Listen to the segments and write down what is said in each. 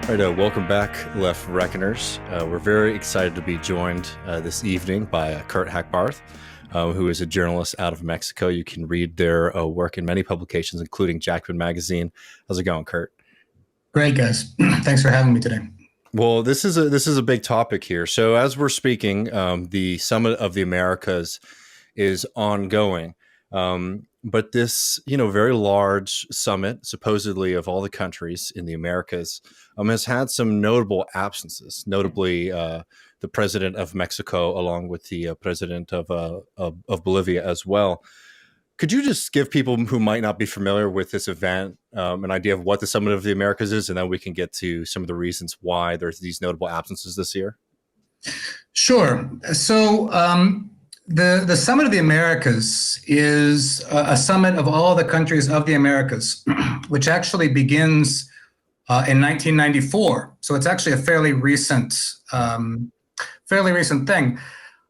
All right, welcome back, Left Reckoners. We're very excited to be joined this evening by Kurt Hackbarth, who is a journalist out of Mexico. You can read their work in many publications, including Jackman Magazine. How's it going, Kurt? Great, guys. Thanks for having me today. Well, this is a big topic here. So as we're speaking, the Summit of the Americas is ongoing. But this, very large summit, supposedly of all the countries in the Americas, has had some notable absences, notably the president of Mexico, along with the president of Bolivia as well. Could you just give people who might not be familiar with this event an idea of what the Summit of the Americas is, and then we can get to some of the reasons why there's these notable absences this year? Sure. So the Summit of the Americas is a summit of all the countries of the Americas, which actually begins in 1994. So it's actually a fairly recent thing.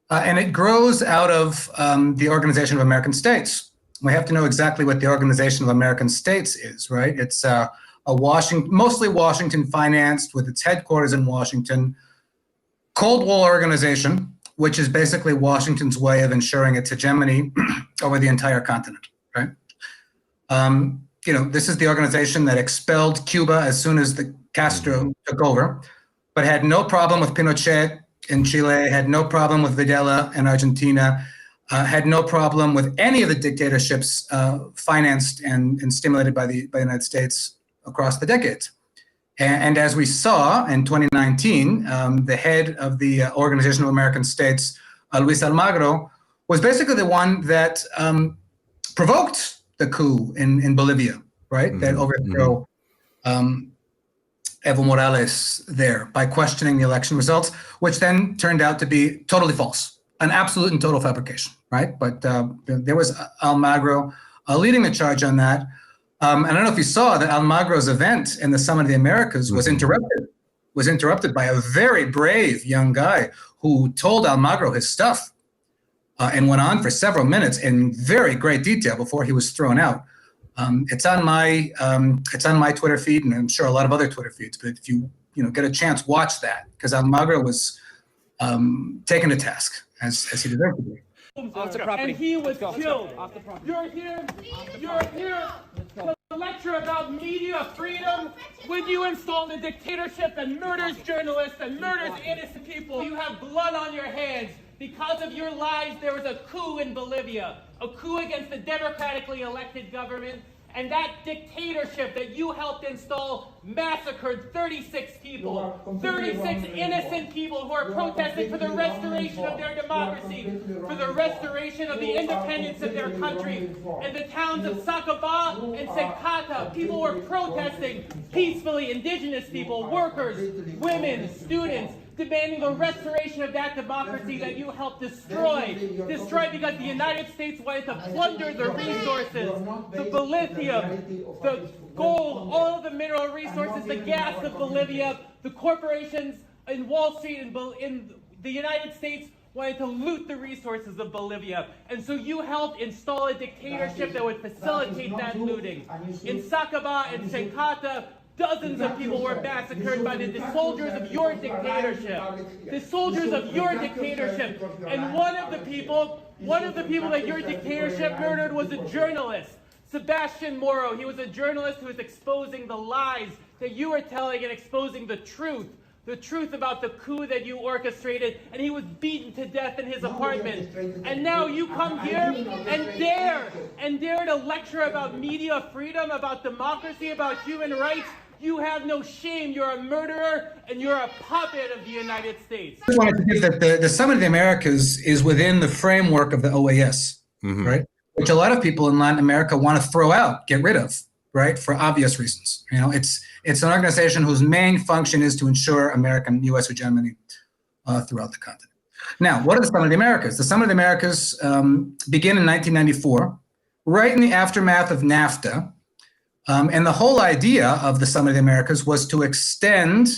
And it grows out of the Organization of American States. We have to know exactly what the Organization of American States is, right? It's mostly Washington financed, with its headquarters in Washington, Cold War organization, which is basically Washington's way of ensuring its hegemony over the entire continent, right? This is the organization that expelled Cuba as soon as the Castro took over, but had no problem with Pinochet in Chile, had no problem with Videla in Argentina, had no problem with any of the dictatorships financed and stimulated by the United States across the decades. And as we saw in 2019, the head of the Organization of American States, Luis Almagro, was basically the one that provoked the coup in Bolivia, right? That overthrew Evo Morales there by questioning the election results, which then turned out to be totally false, an absolute and total fabrication, right? But there was Almagro leading the charge on that. And I don't know if you saw that Almagro's event in the Summit of the Americas was interrupted by a very brave young guy who told Almagro his stuff and went on for several minutes in very great detail before he was thrown out. It's on my Twitter feed, and I'm sure a lot of other Twitter feeds. But if you get a chance, watch that, because Almagro was taken to task as he deserved to be. And he was killed. You're here to lecture about media freedom when you install a dictatorship that murders journalists and murders innocent people. You have blood on your hands. Because of your lies, there was a coup in Bolivia, a coup against the democratically elected government, and that dictatorship that you helped install massacred 36 people, 36 innocent people who are protesting for the restoration of their democracy, for the restoration of the independence of their country. In the towns of Sacaba and Secata, people were protesting peacefully, indigenous people, workers, women, students, demanding the restoration of that democracy that you helped destroy because the United States wanted to plunder the resources, the lithium, the gold, all of the mineral resources, the gas of Bolivia. The corporations in Wall Street in the United States wanted to loot the resources of Bolivia. And so you helped install a dictatorship that would facilitate that looting. In Sacaba and Secata, dozens of people were massacred by the soldiers of your dictatorship. The soldiers of your dictatorship. And one of the people that your dictatorship murdered was a journalist, Sebastian Moro. He was a journalist who was exposing the lies that you were telling and exposing the truth about the coup that you orchestrated, and he was beaten to death in his apartment. And now you come here and dare to lecture about media freedom, about democracy, about human rights. You have no shame. You're a murderer, and you're a puppet of the United States. I just wanted to give that the Summit of the Americas is within the framework of the OAS, right? Which a lot of people in Latin America want to throw out, get rid of, right? For obvious reasons. It's an organization whose main function is to ensure American U.S. hegemony throughout the continent. Now, what are the Summit of the Americas? The Summit of the Americas begin in 1994, right in the aftermath of NAFTA. And the whole idea of the Summit of the Americas was to extend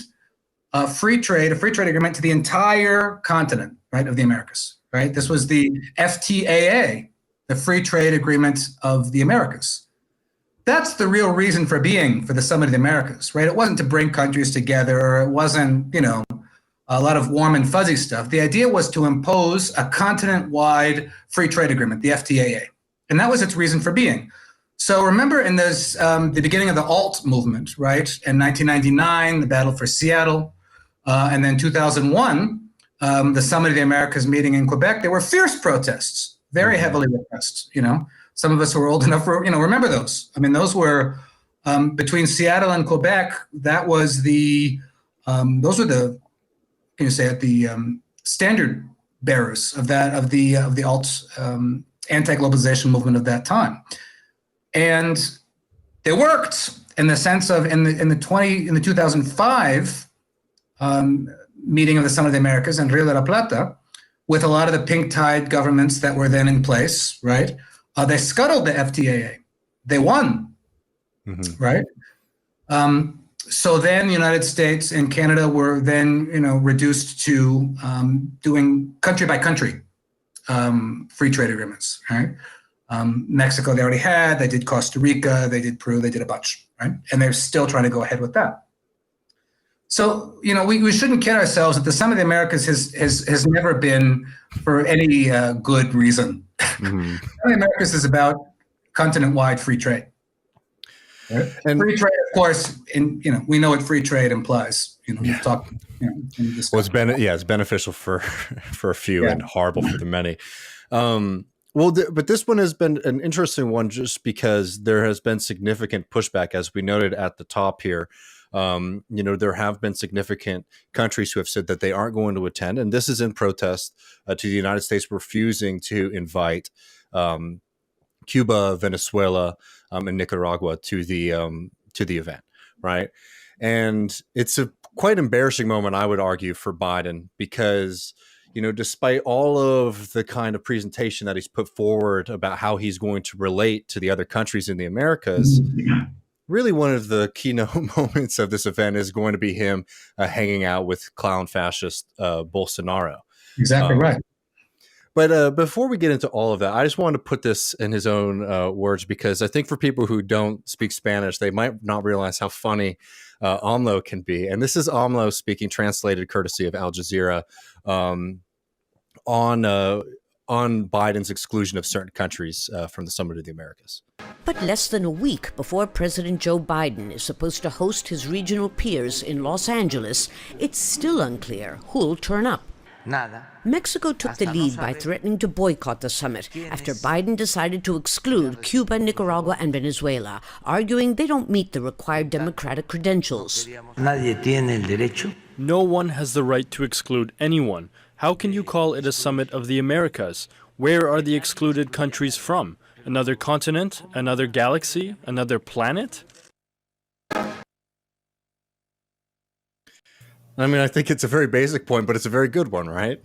a free trade agreement to the entire continent, right, of the Americas, right? This was the FTAA, the Free Trade Agreement of the Americas. that's the real reason for being for the Summit of the Americas, right? It wasn't to bring countries together. It wasn't, a lot of warm and fuzzy stuff. The idea was to impose a continent-wide free trade agreement, the FTAA. And that was its reason for being. So remember in this, the beginning of the alt movement, right? In 1999, the Battle for Seattle, and then 2001, the Summit of the Americas meeting in Quebec, there were fierce protests, very heavily repressed, Some of us who are old enough, remember those. I mean, those were, between Seattle and Quebec, that was those were the, the standard bearers of the alt anti-globalization movement of that time. And they worked in the sense of in the 2005 meeting of the Summit of the Americas in Rio de la Plata, with a lot of the pink tide governments that were then in place, right? They scuttled the FTAA. They won, right? So then the United States and Canada were then, reduced to doing country by country free trade agreements, right? Mexico, they already had, they did Costa Rica, they did Peru, they did a bunch, right? And they're still trying to go ahead with that. So, we shouldn't kid ourselves that the Summit of the Americas has never been for any good reason. The Summit of the Americas is about continent-wide free trade. Right? And free trade, of course, we know what free trade implies. We've talked. Well, it's beneficial for a few and horrible for the many. But this one has been an interesting one just because there has been significant pushback, as we noted at the top here. There have been significant countries who have said that they aren't going to attend, and this is in protest to the United States refusing to invite Cuba, Venezuela, and Nicaragua to the event, right? And it's a quite embarrassing moment, I would argue, for Biden because, despite all of the kind of presentation that he's put forward about how he's going to relate to the other countries in the Americas, really one of the keynote moments of this event is going to be him hanging out with clown fascist Bolsonaro. Exactly right. But before we get into all of that, I just wanted to put this in his own words, because I think for people who don't speak Spanish, they might not realize how funny AMLO can be. And this is AMLO speaking, translated courtesy of Al Jazeera, on Biden's exclusion of certain countries from the Summit of the Americas. But less than a week before President Joe Biden is supposed to host his regional peers in Los Angeles, it's still unclear who'll turn up. Mexico took the lead by threatening to boycott the summit after Biden decided to exclude Cuba, Nicaragua, and Venezuela, arguing they don't meet the required democratic credentials. No one has the right to exclude anyone. How can you call it a summit of the Americas? Where are the excluded countries from? Another continent? Another galaxy? Another planet? I mean, I think it's a very basic point, but it's a very good one, right?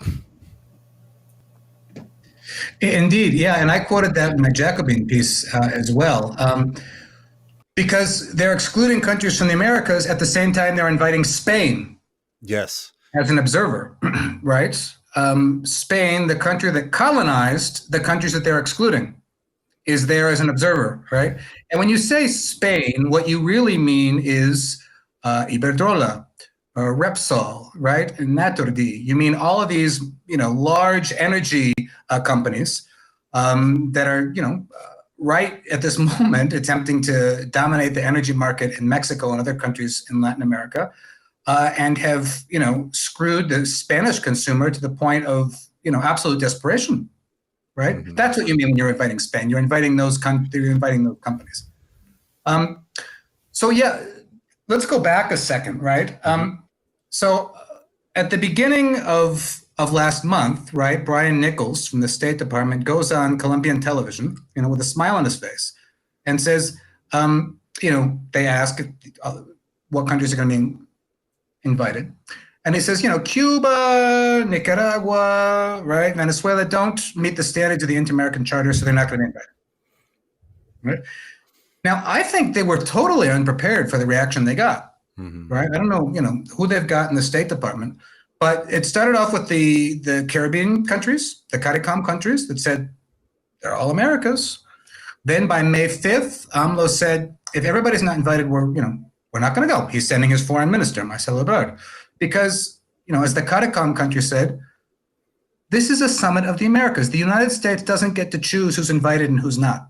Indeed, yeah. And I quoted that in my Jacobin piece as well, because they're excluding countries from the Americas at the same time they're inviting Spain. Yes. As an observer, right? Spain, the country that colonized the countries that they're excluding, is there as an observer, right? And when you say Spain, what you really mean is Iberdrola, Repsol, right? And Naturgy. You mean all of these, large energy companies that are, right at this moment attempting to dominate the energy market in Mexico and other countries in Latin America, and have, screwed the Spanish consumer to the point of, absolute desperation, right? Mm-hmm. That's what you mean when you're inviting Spain. You're inviting those companies. So yeah, let's go back a second, right? So at the beginning of last month, right, Brian Nichols from the State Department goes on Colombian television, with a smile on his face, and says, they ask what countries are going to be invited. And he says, Cuba, Nicaragua, right, Venezuela don't meet the standards of the Inter-American Charter, so they're not going to be invited. Right? Now, I think they were totally unprepared for the reaction they got. Right? I don't know, who they've got in the State Department, but it started off with the Caribbean countries, the CARICOM countries that said they're all Americas. Then by May 5th, AMLO said, if everybody's not invited, we're not going to go. He's sending his foreign minister, Marcelo Ebrard, because, as the CARICOM country said, this is a summit of the Americas. The United States doesn't get to choose who's invited and who's not.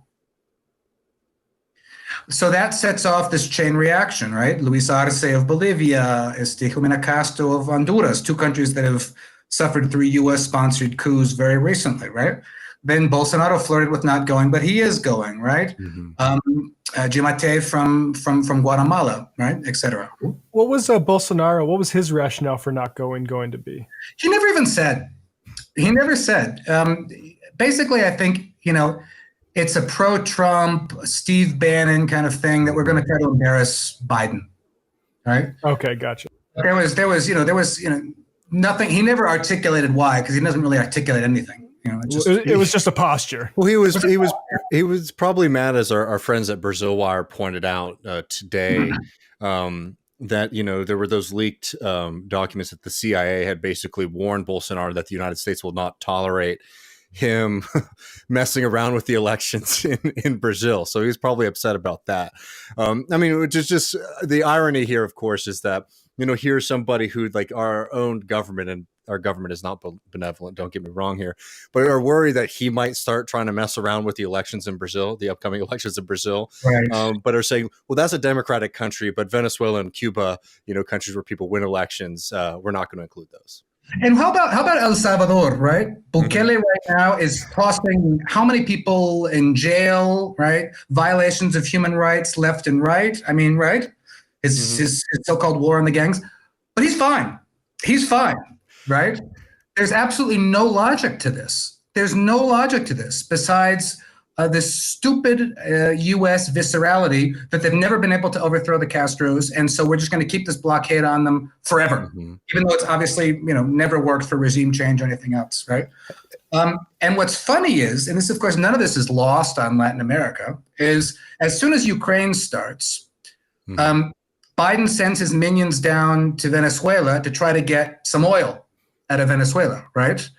So that sets off this chain reaction, right? Luis Arce of Bolivia, Jimena Castro of Honduras, two countries that have suffered 3 U.S.-sponsored coups very recently, right? Then Bolsonaro flirted with not going, but he is going, right? Gimate from Guatemala, right, et cetera. What was Bolsonaro? What was his rationale for not going to be? He never even said. He never said. Basically, I think, it's a pro-Trump, Steve Bannon kind of thing that we're going to try to embarrass Biden, right? Okay, gotcha. There was nothing. He never articulated why, because he doesn't really articulate anything. It was just a posture. Well, he was probably mad, as our friends at Brazil Wire pointed out today, that there were those leaked documents that the CIA had basically warned Bolsonaro that the United States will not tolerate him messing around with the elections in Brazil. So he's probably upset about that. Which is just the irony here, of course, is that, here's somebody who, like, our own government, and our government is not benevolent, don't get me wrong here, but are worried that he might start trying to mess around with the elections in Brazil, the upcoming elections in Brazil, right. But are saying, well, that's a democratic country, but Venezuela and Cuba, countries where people win elections, we're not going to include those. And how about El Salvador, right? Bukele right now is tossing how many people in jail, right? Violations of human rights left and right. I mean, right? His so-called war on the gangs. But he's fine. He's fine, right? There's absolutely no logic to this. There's no logic to this besides this stupid U.S. viscerality that they've never been able to overthrow the Castros, and so we're just going to keep this blockade on them forever, even though it's obviously never worked for regime change or anything else, right? And what's funny is, and this, of course, none of this is lost on Latin America, is as soon as Ukraine starts, Biden sends his minions down to Venezuela to try to get some oil out of Venezuela, right?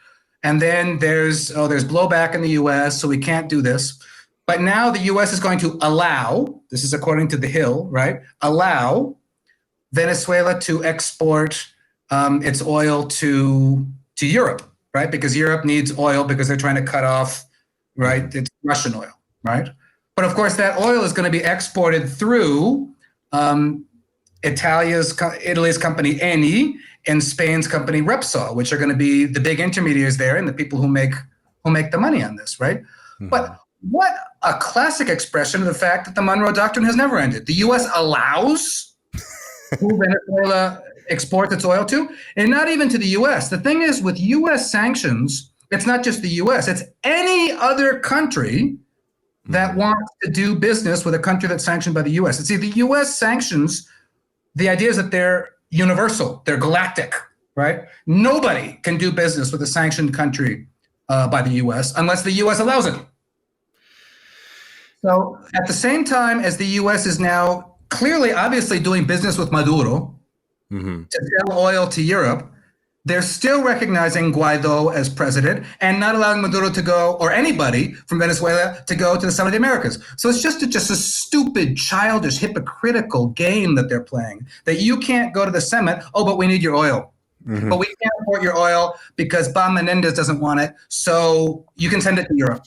And then there's blowback in the U.S., so we can't do this. But now the U.S. is going to allow, this is according to The Hill, right, allow Venezuela to export its oil to Europe, right? Because Europe needs oil because they're trying to cut off, right, it's Russian oil, right? But of course, that oil is going to be exported through Italy's company Eni and Spain's company Repsol, which are going to be the big intermediaries there and the people who make the money on this, right? But what a classic expression of the fact that the Monroe Doctrine has never ended. The U.S. allows who Venezuela exports its oil to, and not even to the U.S. The thing is, with U.S. sanctions, it's not just the U.S., it's any other country that wants to do business with a country that's sanctioned by the U.S. See, the U.S. sanctions, the idea is that they're universal, they're galactic, right? Nobody can do business with a sanctioned country by the U.S. unless the U.S. allows it. So at the same time as the U.S. is now clearly, obviously doing business with Maduro to sell oil to Europe, they're still recognizing Guaido as president and not allowing Maduro to go, or anybody from Venezuela to go to the Summit of the Americas. So it's just a stupid, childish, hypocritical game that they're playing, that you can't go to the summit, but we need your oil. But we can't import your oil because Bam Menendez doesn't want it, so you can send it to Europe.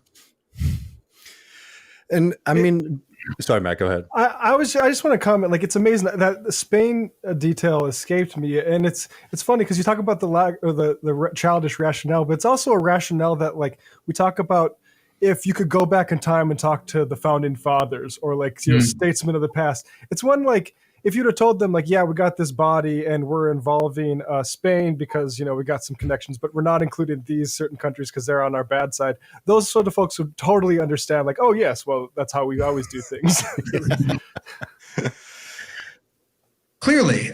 And I mean, sorry, Matt, go ahead. I just want to comment. Like, it's amazing that the Spain detail escaped me, and it's funny because you talk about the childish rationale, but it's also a rationale that, like, we talk about if you could go back in time and talk to the founding fathers or statesmen of the past. It's one, like, if you'd have told them, like, yeah, we got this body and we're involving Spain because, we got some connections, but we're not including these certain countries because they're on our bad side. Those sort of folks would totally understand, like, oh, yes, well, that's how we always do things. Clearly.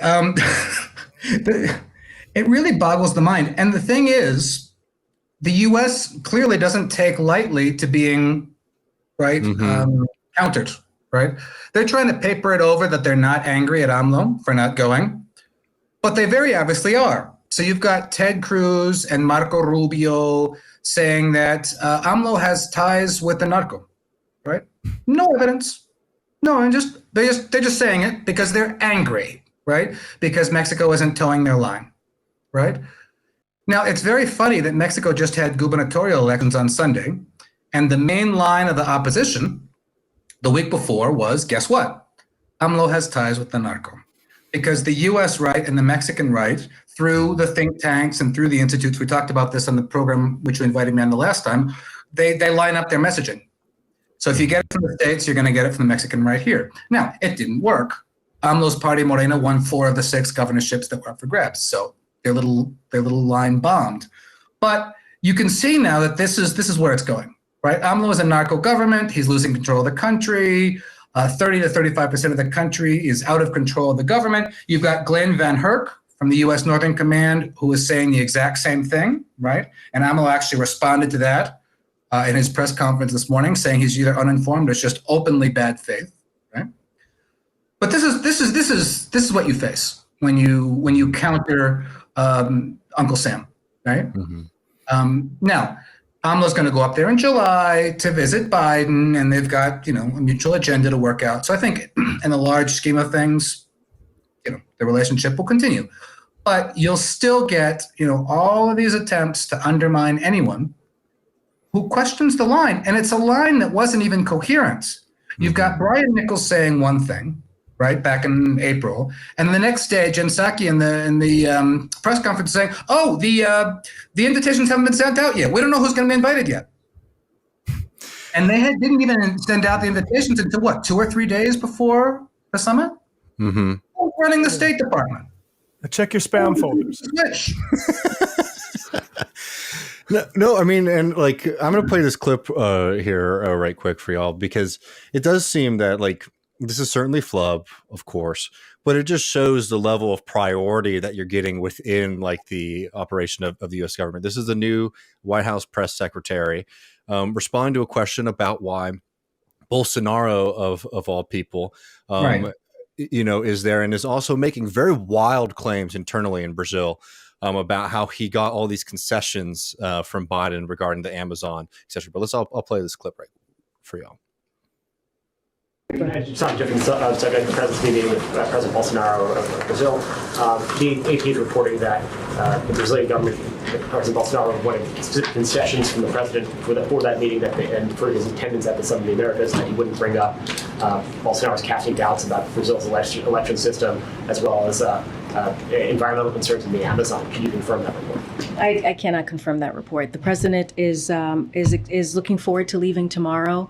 It really boggles the mind. And the thing is, the U.S. clearly doesn't take lightly to being, right, countered. Right? They're trying to paper it over that they're not angry at AMLO for not going, but they very obviously are. So you've got Ted Cruz and Marco Rubio saying that AMLO has ties with the narco, right? No evidence. No, and they're just saying it because they're angry, right? Because Mexico isn't towing their line, right? Now, it's very funny that Mexico just had gubernatorial elections on Sunday, and the main line of the opposition the week before was, guess what? AMLO has ties with the narco. Because the US right and the Mexican right, through the think tanks and through the institutes, we talked about this on the program, which you invited me on the last time, they line up their messaging. So if you get it from the States, you're going to get it from the Mexican right here. Now, it didn't work. AMLO's party, Morena, won 4 of the 6 governorships that were up for grabs. So their little line bombed. But you can see now that this is where it's going, right? AMLO is a narco government. He's losing control of the country. 30 to 35% of the country is out of control of the government. You've got Glenn Van Herk from the U.S. Northern Command who is saying the exact same thing, right? And AMLO actually responded to that in his press conference this morning, saying he's either uninformed or it's just openly bad faith, right? But this is what you face when you counter Uncle Sam, right? Mm-hmm. Now, AMLO's going to go up there in July to visit Biden, and they've got, a mutual agenda to work out. So I think in the large scheme of things, the relationship will continue. But you'll still get, all of these attempts to undermine anyone who questions the line. And it's a line that wasn't even coherent. You've got Brian Nichols saying one thing, right, back in April, and the next day, Jen Psaki in the press conference saying, "Oh, the invitations haven't been sent out yet. We don't know who's going to be invited yet." And they didn't even send out the invitations until what, 2 or 3 days before the summit? Mm-hmm. Running the State Department. Check your spam folders. No, I mean, and like, I'm going to play this clip here right quick for y'all, because it does seem that this is certainly flub, of course, but it just shows the level of priority that you're getting within the operation of the U.S. government. This is the new White House press secretary responding to a question about why Bolsonaro, of all people, right, is there, and is also making very wild claims internally in Brazil about how he got all these concessions from Biden regarding the Amazon, etc. But I'll play this clip right for y'all. Some different subject, the president's meeting with President Bolsonaro of Brazil. The AP is reporting that the Brazilian government, President Bolsonaro, wanted concessions from the president for that meeting, and for his attendance at the Summit of the Americas, that he wouldn't bring up Bolsonaro's casting doubts about Brazil's election system, as well as environmental concerns in the Amazon. Can you confirm that report? I cannot confirm that report. The president is looking forward to leaving tomorrow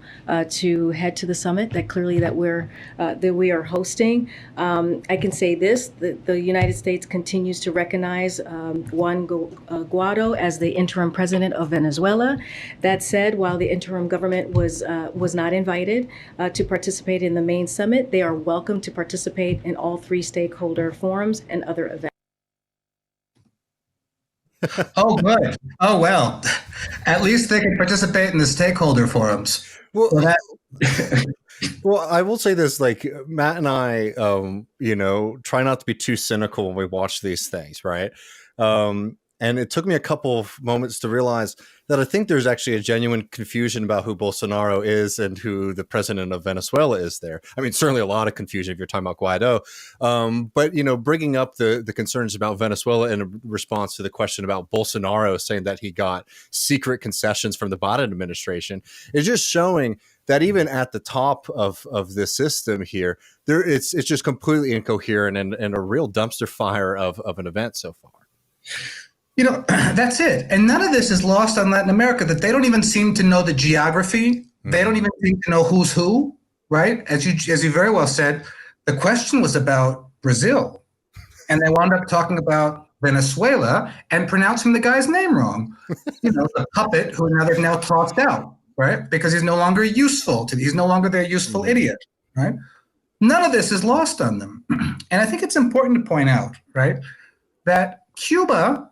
to head to the summit that we are hosting. I can say this: the United States continues to recognize Juan Guaido as the interim president of Venezuela. That said, while the interim government was not invited to participate in the main summit, they are welcome to participate in all 3 stakeholder forums and other events. Oh, good. Oh, well, at least they can participate in the stakeholder forums. Well, well, I will say this, Matt and I, try not to be too cynical when we watch these things, right? And it took me a couple of moments to realize that I think there's actually a genuine confusion about who Bolsonaro is and who the president of Venezuela is there. I mean, certainly a lot of confusion if you're talking about Guaido. But, bringing up the concerns about Venezuela in response to the question about Bolsonaro saying that he got secret concessions from the Biden administration is just showing that even at the top of this system here, it's just completely incoherent and a real dumpster fire of an event so far. That's it. And none of this is lost on Latin America, that they don't even seem to know the geography. Mm-hmm. They don't even seem to know who's who, right? As you very well said, the question was about Brazil. And they wound up talking about Venezuela and pronouncing the guy's name wrong. The puppet who they've now tossed out, right? Because he's no longer useful he's no longer their useful idiot, right? None of this is lost on them. And I think it's important to point out, right, that Cuba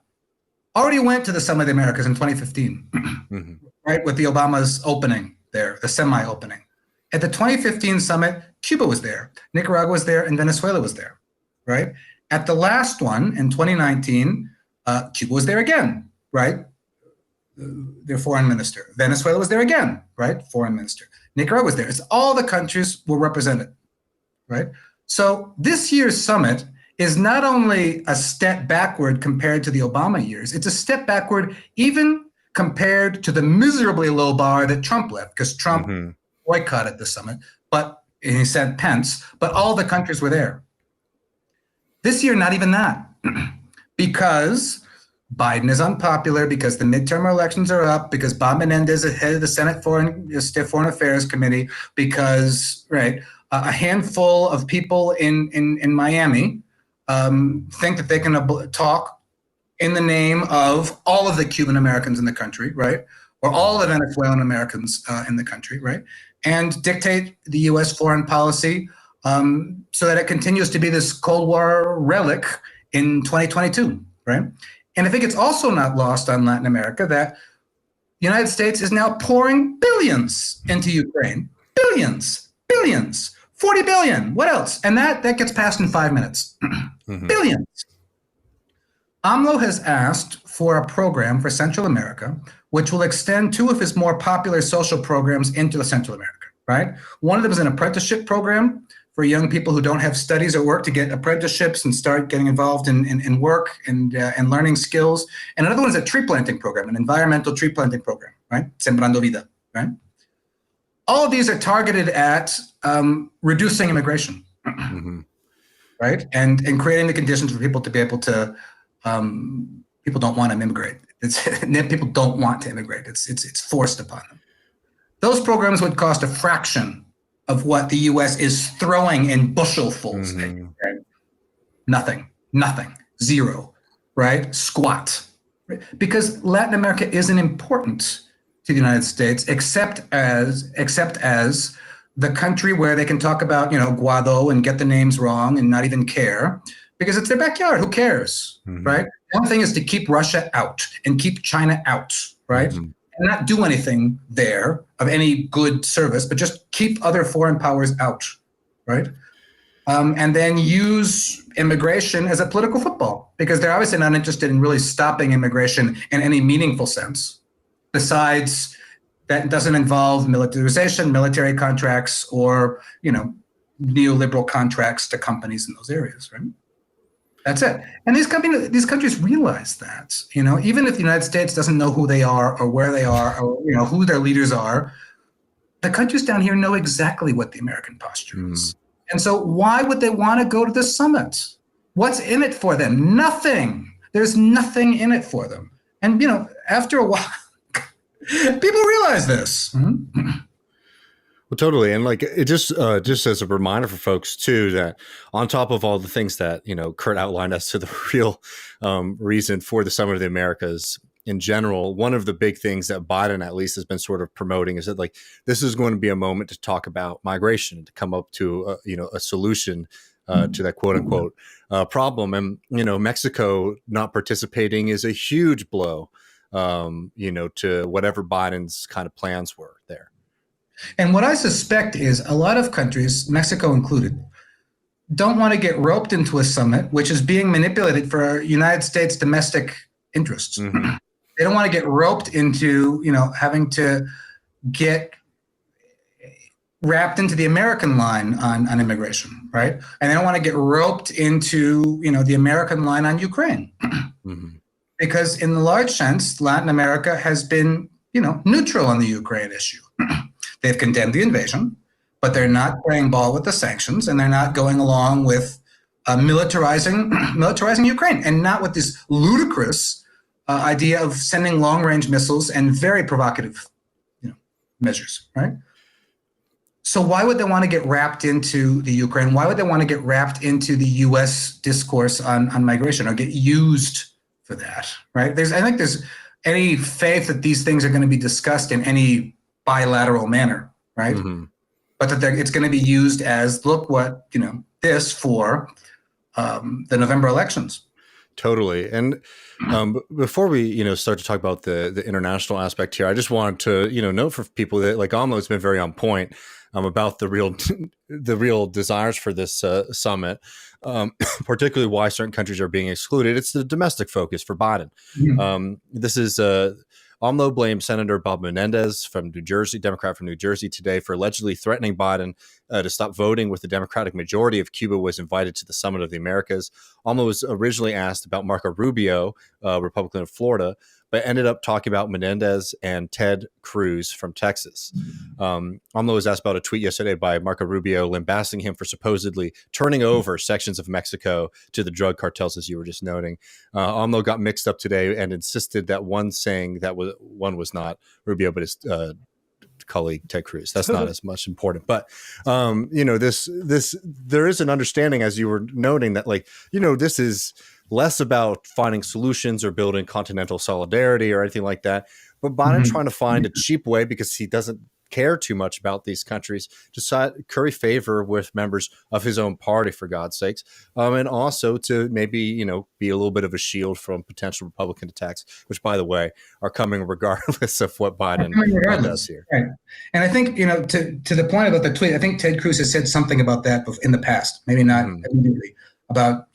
already went to the Summit of the Americas in 2015, mm-hmm. right, with the Obama's opening there, the semi-opening. At the 2015 summit, Cuba was there, Nicaragua was there, and Venezuela was there, right? At the last one in 2019, Cuba was there again, right? Their foreign minister. Venezuela was there again, right? Foreign minister. Nicaragua was there. It's all the countries were represented, right? So this year's summit is not only a step backward compared to the Obama years, it's a step backward even compared to the miserably low bar that Trump left, because Trump boycotted the summit, and he sent Pence, but all the countries were there. This year, not even that, because Biden is unpopular, because the midterm elections are up, because Bob Menendez is head of the Senate Foreign Affairs Committee, because a handful of people in Miami think that they can talk in the name of all of the Cuban Americans in the country, right? Or all the Venezuelan Americans in the country, right? And dictate the U.S. foreign policy so that it continues to be this Cold War relic in 2022, right? And I think it's also not lost on Latin America that the United States is now pouring billions into Ukraine. Billions, 40 billion, what else? And that gets passed in 5 minutes. Billions. AMLO has asked for a program for Central America, which will extend two of his more popular social programs into Central America, right? One of them is an apprenticeship program for young people who don't have studies or work to get apprenticeships and start getting involved in work and learning skills. And another one is a tree planting program, an environmental tree planting program, right? Sembrando Vida, right? All of these are targeted at reducing immigration, right? And creating the conditions for people to be able to, people don't want to immigrate. People don't want to immigrate. It's forced upon them. Those programs would cost a fraction of what the U.S. is throwing in bushelsfuls. Right? Nothing, zero, right? Squat. Right? Because Latin America isn't important to the United States, except as the country where they can talk about, Guaido and get the names wrong and not even care, because it's their backyard. Who cares, right? One thing is to keep Russia out and keep China out, right? And not do anything there of any good service, but just keep other foreign powers out, right? And then use immigration as a political football, because they're obviously not interested in really stopping immigration in any meaningful sense. Besides, that doesn't involve militarization, military contracts, or neoliberal contracts to companies in those areas, right? That's it. And these countries realize that, even if the United States doesn't know who they are or where they are or who their leaders are, the countries down here know exactly what the American posture is. And so why would they want to go to this summit? What's in it for them? Nothing. There's nothing in it for them. And after a while, people realize this. Well, totally. And it just as a reminder for folks too, that on top of all the things that, Kurt outlined as to the real reason for the Summit of the Americas in general, one of the big things that Biden at least has been sort of promoting is that this is going to be a moment to talk about migration, to come up to a solution to that quote unquote problem. And, Mexico not participating is a huge blow, to whatever Biden's kind of plans were there. And what I suspect is a lot of countries, Mexico included, don't want to get roped into a summit, which is being manipulated for United States domestic interests. They don't want to get roped into, having to get wrapped into the American line on immigration, right? And they don't want to get roped into, the American line on Ukraine. Because in the large sense, Latin America has been, neutral on the Ukraine issue. They've condemned the invasion, but they're not playing ball with the sanctions, and they're not going along with militarizing Ukraine, and not with this ludicrous idea of sending long-range missiles and very provocative, measures, right? So why would they want to get wrapped into the Ukraine? Why would they want to get wrapped into the U.S. discourse on migration or get used for that, right? I think there's any faith that these things are going to be discussed in any bilateral manner, right? But that it's going to be used as, look what, this for the November elections. Totally. And before we, start to talk about the international aspect here, I just wanted to, note for people that AMLO has been very on point about the real desires for this summit, particularly why certain countries are being excluded. It's the domestic focus for Biden. This is AMLO blamed Senator Bob Menendez from New Jersey, Democrat from New Jersey, today for allegedly threatening Biden to stop voting with the Democratic majority if Cuba was invited to the Summit of the Americas. AMLO was originally asked about Marco Rubio, Republican of Florida, but ended up talking about Menendez and Ted Cruz from Texas. AMLO was asked about a tweet yesterday by Marco Rubio lambasting him for supposedly turning over sections of Mexico to the drug cartels, as you were just noting. AMLO got mixed up today and insisted that one saying that one was not Rubio, but his colleague Ted Cruz. That's not as much important, but there is an understanding, as you were noting, that this is less about finding solutions or building continental solidarity or anything like that, but Biden trying to find a cheap way, because he doesn't care too much about these countries, to curry favor with members of his own party, for God's sakes, and also to maybe be a little bit of a shield from potential Republican attacks, which, by the way, are coming regardless of what Biden does here. Right. And I think to the point about the tweet, I think Ted Cruz has said something about that in the past, maybe not immediately, about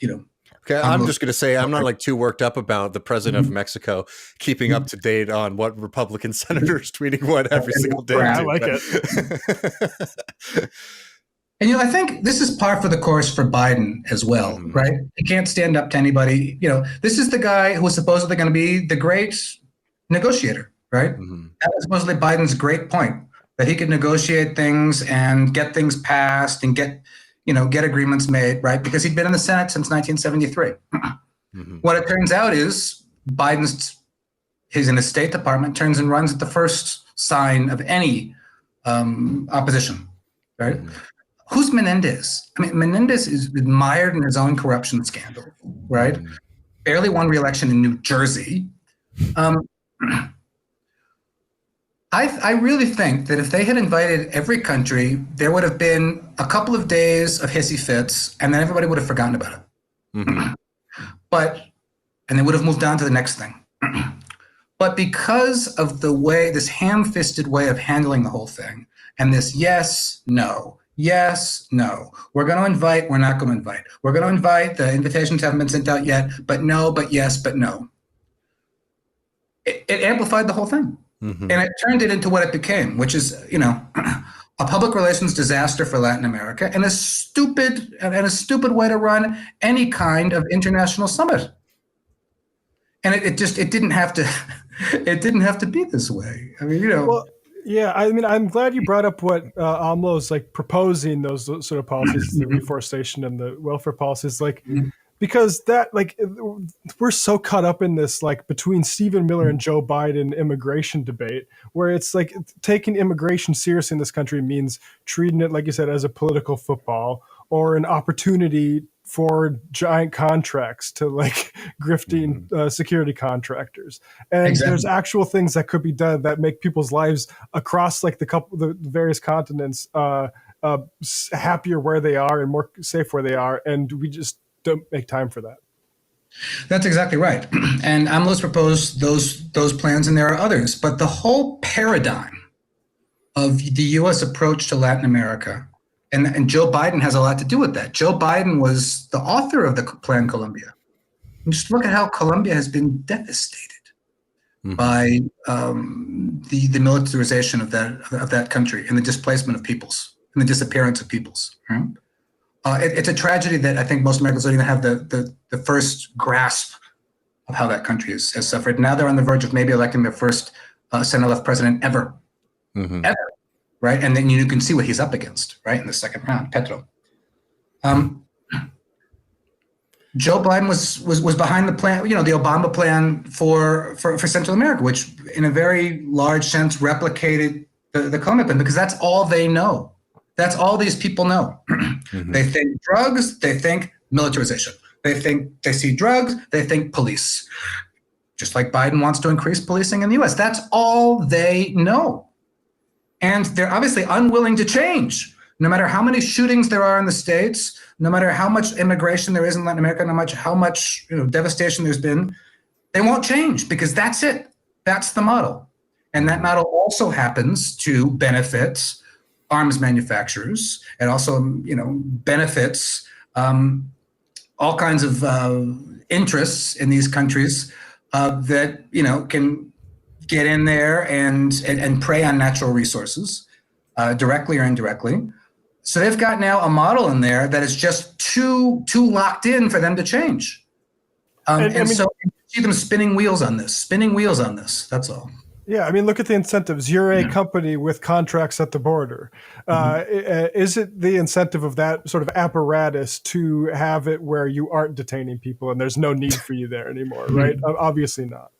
Okay, I'm just going to say I'm not too worked up about the president of Mexico keeping up to date on what Republican senators tweeting what every single day. I like it. And I think this is par for the course for Biden as well, right? He can't stand up to anybody. This is the guy who was supposedly going to be the great negotiator, right? That was supposedly Biden's great point, that he could negotiate things and get things passed and get agreements made, right? Because he'd been in the Senate since 1973. What it turns out is he's in the State Department, turns and runs at the first sign of any opposition, right? Who's Menendez? I mean, Menendez is admired in his own corruption scandal, right? Barely won re-election in New Jersey. I really think that if they had invited every country, there would have been a couple of days of hissy fits, and then everybody would have forgotten about it. And they would have moved on to the next thing. But because of this ham-fisted way of handling the whole thing, and this yes, no, we're going to invite, we're not going to invite. We're going to invite, the invitations haven't been sent out yet, but no, but yes, but no. It amplified the whole thing. And it turned it into what it became, which is, a public relations disaster for Latin America and a stupid way to run any kind of international summit. And it didn't have to be this way. I mean, Well, yeah, I mean, I'm glad you brought up what AMLO's proposing, those sort of policies, the reforestation and the welfare policies, because that we're so caught up in this between Stephen Miller and Joe Biden immigration debate, where it's taking immigration seriously in this country means treating it, like you said, as a political football or an opportunity for giant contracts to grifting security contractors. And there's actual things that could be done that make people's lives across the various continents happier where they are and more safe where they are, and we just don't make time for that. That's exactly right. And AMLO's proposed those plans, and there are others. But the whole paradigm of the U.S. approach to Latin America, and Joe Biden has a lot to do with that. Joe Biden was the author of the Plan Colombia. And just look at how Colombia has been devastated by the militarization of that country and the displacement of peoples and the disappearance of peoples. Right? It's a tragedy that I think most Americans don't even have the first grasp of how that country has suffered. Now they're on the verge of maybe electing their first center-left president ever, right? And then you can see what he's up against, right, in the second round, Petro. Joe Biden was behind the plan, the Obama plan for Central America, which in a very large sense replicated the Colombia plan, because that's all they know. That's all these people know. They think drugs, they think militarization. They see drugs, they think police. Just like Biden wants to increase policing in the US. That's all they know. And they're obviously unwilling to change. No matter how many shootings there are in the States, no matter how much immigration there is in Latin America, no matter how much devastation there's been, they won't change, because that's it. That's the model. And that model also happens to benefit arms manufacturers, and also, benefits all kinds of interests in these countries that get in there and prey on natural resources, directly or indirectly. So they've got now a model in there that is just too locked in for them to change. So you see them spinning wheels on this. That's all. Yeah, I mean, look at the incentives. You're a company with contracts at the border. Is it the incentive of that sort of apparatus to have it where you aren't detaining people and there's no need for you there anymore, right? Obviously not.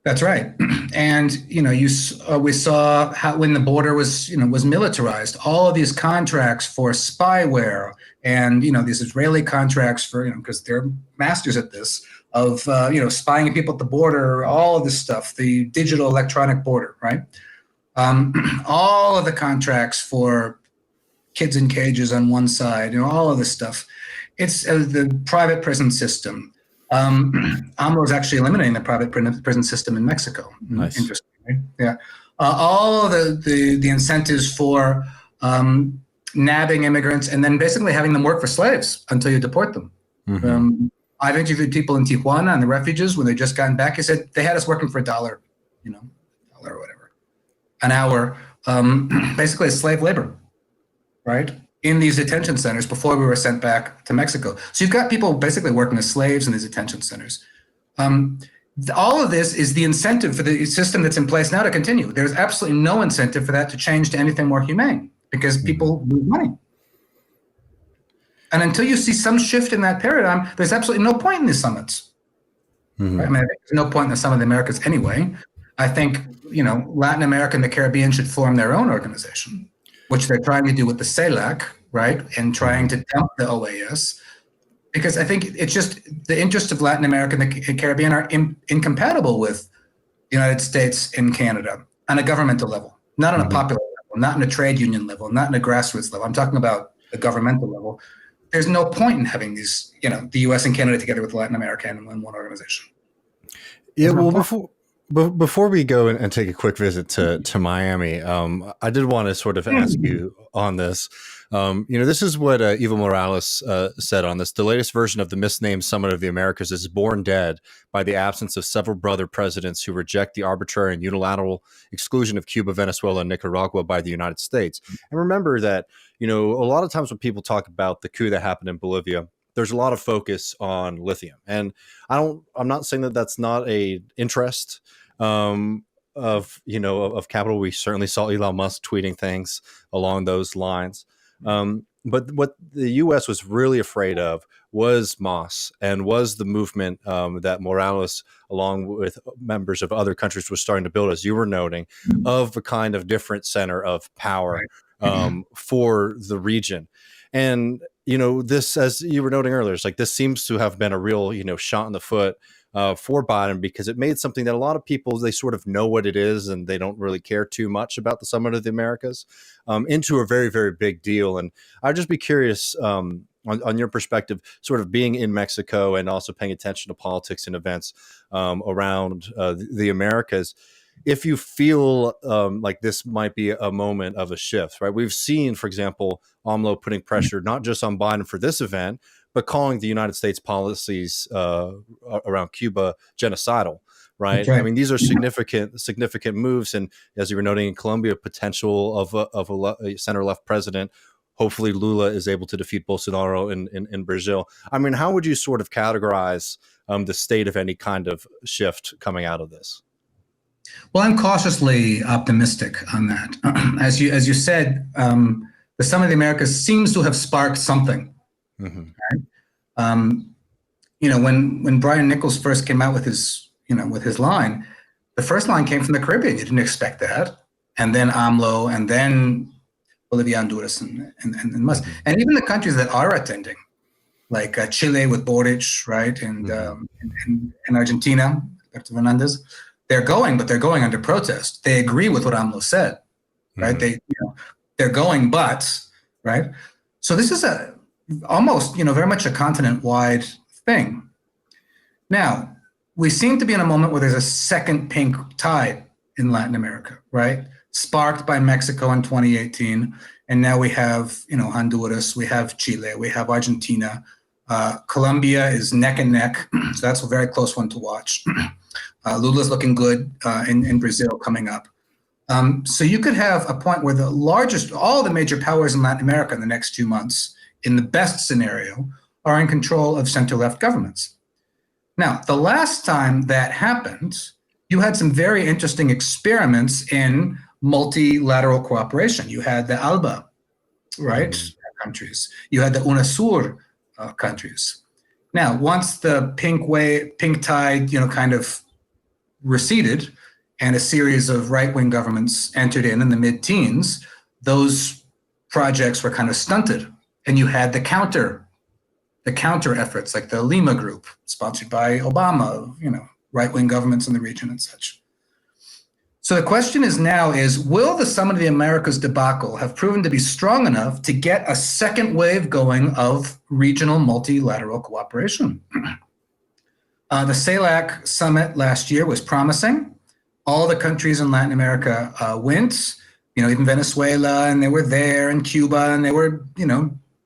That's right. And, we saw how when the border was militarized, all of these contracts for spyware and, these Israeli contracts for, because they're masters at this, of, spying people at the border, all of this stuff, the digital electronic border, right? All of the contracts for kids in cages on one side, all of this stuff. It's the private prison system. AMLO is actually eliminating the private prison system in Mexico. Nice. Interesting, right? Yeah. All of the incentives for nabbing immigrants and then basically having them work for slaves until you deport them. I've interviewed people in Tijuana and the refugees when they just gotten back. He said they had us working for $1, $1 or whatever, an hour, basically as slave labor, right? In these detention centers before we were sent back to Mexico. So you've got people basically working as slaves in these detention centers. All of this is the incentive for the system that's in place now to continue. There's absolutely no incentive for that to change to anything more humane because people lose money. And until you see some shift in that paradigm, there's absolutely no point in these summits. Right? I mean, there's no point in the Summit of the Americas anyway. I think, Latin America and the Caribbean should form their own organization, which they're trying to do with the CELAC, right? And trying to dump the OAS. Because I think it's just the interests of Latin America and the Caribbean are incompatible with the United States and Canada on a governmental level, not on a popular level, not on a trade union level, not on a grassroots level. I'm talking about the governmental level. There's no point in having these, the US and Canada together with Latin America in one organization. Yeah, before we go and take a quick visit to Miami, I did want to sort of ask you on this. This is what Evo Morales said on this. The latest version of the misnamed Summit of the Americas is born dead by the absence of several brother presidents who reject the arbitrary and unilateral exclusion of Cuba, Venezuela, and Nicaragua by the United States. And remember that, a lot of times when people talk about the coup that happened in Bolivia, there's a lot of focus on lithium. And I'm not saying that that's not a interest of capital. We certainly saw Elon Musk tweeting things along those lines. But what the U.S. was really afraid of was Moss and was the movement that Morales, along with members of other countries, was starting to build, as you were noting, of a kind of different center of power for the region. And, this, as you were noting earlier, it's like this seems to have been a real, shot in the foot for Biden, because it made something that a lot of people, they sort of know what it is and they don't really care too much about the Summit of the Americas into a very, very big deal. And I'd just be curious on your perspective, sort of being in Mexico and also paying attention to politics and events around the Americas, if you feel like this might be a moment of a shift, right? We've seen, for example, AMLO putting pressure not just on Biden for this event, but calling the United States policies around Cuba genocidal, right? I mean, these are significant moves. And as you were noting in Colombia, potential of a center-left president. Hopefully Lula is able to defeat Bolsonaro in Brazil. I mean, how would you sort of categorize the state of any kind of shift coming out of this? Well, I'm cautiously optimistic on that. As you said, the Summit of the Americas seems to have sparked something. Right? When Brian Nichols first came out with his line, the first line came from the Caribbean. You didn't expect that, and then AMLO, and then Bolivia, Honduras, and Musk, and even the countries that are attending, like Chile with Boric, right, and Argentina, Alberto Fernandez. They're going, but they're going under protest. They agree with what AMLO said, right? They're going, but, right? So this is almost, very much a continent-wide thing. Now, we seem to be in a moment where there's a second pink tide in Latin America, right? Sparked by Mexico in 2018. And now we have, Honduras, we have Chile, we have Argentina. Colombia is neck and neck. So that's a very close one to watch. Lula's looking good in Brazil coming up. So you could have a point where all the major powers in Latin America in the next few months, in the best scenario, are in control of center-left governments. Now, the last time that happened, you had some very interesting experiments in multilateral cooperation. You had the ALBA, right, countries. You had the UNASUR countries. Now, once the pink tide, kind of receded, and a series of right-wing governments entered in the mid-teens, those projects were kind of stunted. And you had the counter efforts, like the Lima Group, sponsored by Obama, right-wing governments in the region and such. So the question is now will the Summit of the Americas debacle have proven to be strong enough to get a second wave going of regional multilateral cooperation? The CELAC summit last year was promising. All the countries in Latin America went, even Venezuela, and they were there, and Cuba, and they were,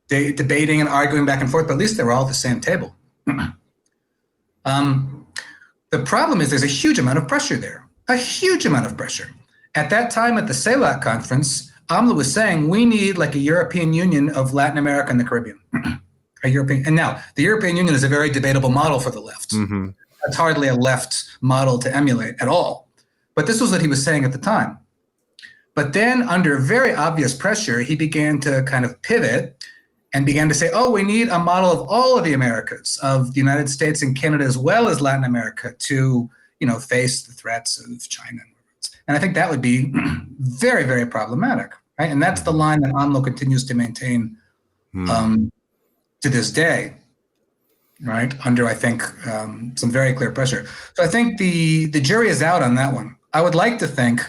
debating and arguing back and forth, but at least they were all at the same table. The problem is there's a huge amount of pressure there, a huge amount of pressure. At that time at the CELAC conference, AMLO was saying we need like a European Union of Latin America and the Caribbean. And now the European Union is a very debatable model for the left. Mm-hmm. It's hardly a left model to emulate at all. But this was what he was saying at the time. But then under very obvious pressure, he began to kind of pivot and began to say, we need a model of all of the Americas, of the United States and Canada, as well as Latin America, to, face the threats of China. And I think that would be very, very problematic, right? And that's the line that AMLO continues to maintain to this day, right? Under, I think, some very clear pressure. So I think the jury is out on that one. I would like to think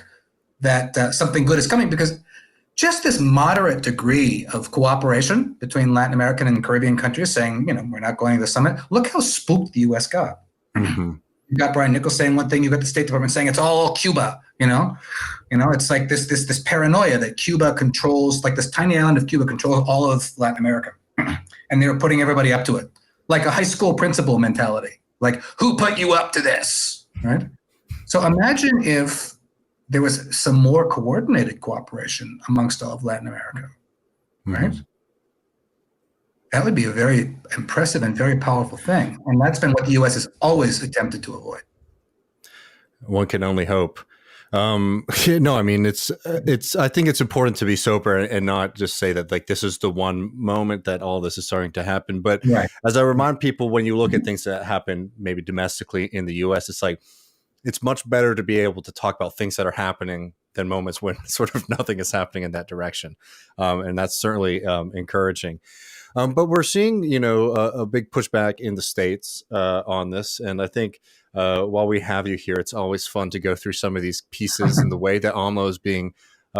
that something good is coming, because just this moderate degree of cooperation between Latin American and Caribbean countries saying, we're not going to the summit. Look how spooked the U.S. got. Mm-hmm. You got Brian Nichols saying one thing, you got the State Department saying it's all Cuba, it's like this paranoia that Cuba controls, like this tiny island of Cuba controls all of Latin America. And they were putting everybody up to it, like a high school principal mentality. Like, who put you up to this, right? So imagine if there was some more coordinated cooperation amongst all of Latin America, right? Mm-hmm. That would be a very impressive and very powerful thing. And that's been what the U.S. has always attempted to avoid. One can only hope. No, I mean, I think it's important to be sober and not just say that like this is the one moment that all this is starting to happen. But right. As I remind people, when you look at things that happen maybe domestically in the U.S., it's like, it's much better to be able to talk about things that are happening than moments when sort of nothing is happening in that direction. And that's certainly encouraging. But we're seeing, a big pushback in the States on this. And I think while we have you here, it's always fun to go through some of these pieces and the way that AMLO is being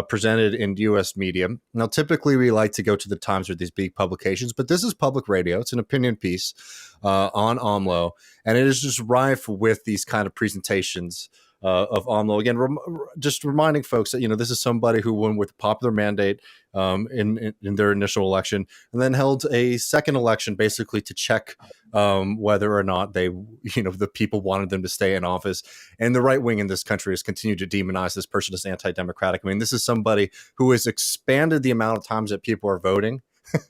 presented in U.S. media. Now, typically we like to go to the Times or these big publications, but this is public radio. It's an opinion piece on AMLO, and it is just rife with these kind of presentations of AMLO. Again, just reminding folks that, this is somebody who won with a popular mandate in their initial election, and then held a second election basically to check whether or not they, the people wanted them to stay in office. And the right wing in this country has continued to demonize this person as anti-democratic. I mean, this is somebody who has expanded the amount of times that people are voting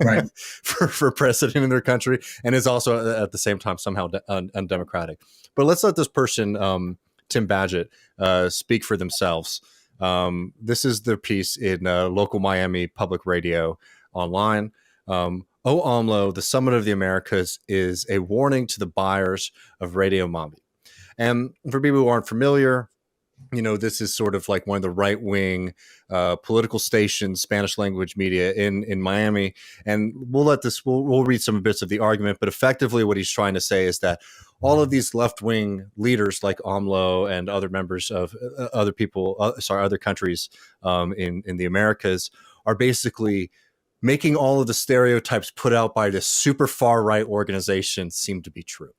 right. for president in their country, and is also at the same time somehow undemocratic. But let's let this person, Tim Badgett, speak for themselves. This is their piece in local Miami public radio online. AMLO, the Summit of the Americas is a warning to the buyers of Radio Mommy. And for people who aren't familiar, this is sort of like one of the right-wing political stations, Spanish language media in Miami. And we'll read some bits of the argument, but effectively what he's trying to say is that all of these left-wing leaders like AMLO and other members of other countries in the Americas are basically making all of the stereotypes put out by this super far-right organization seem to be true.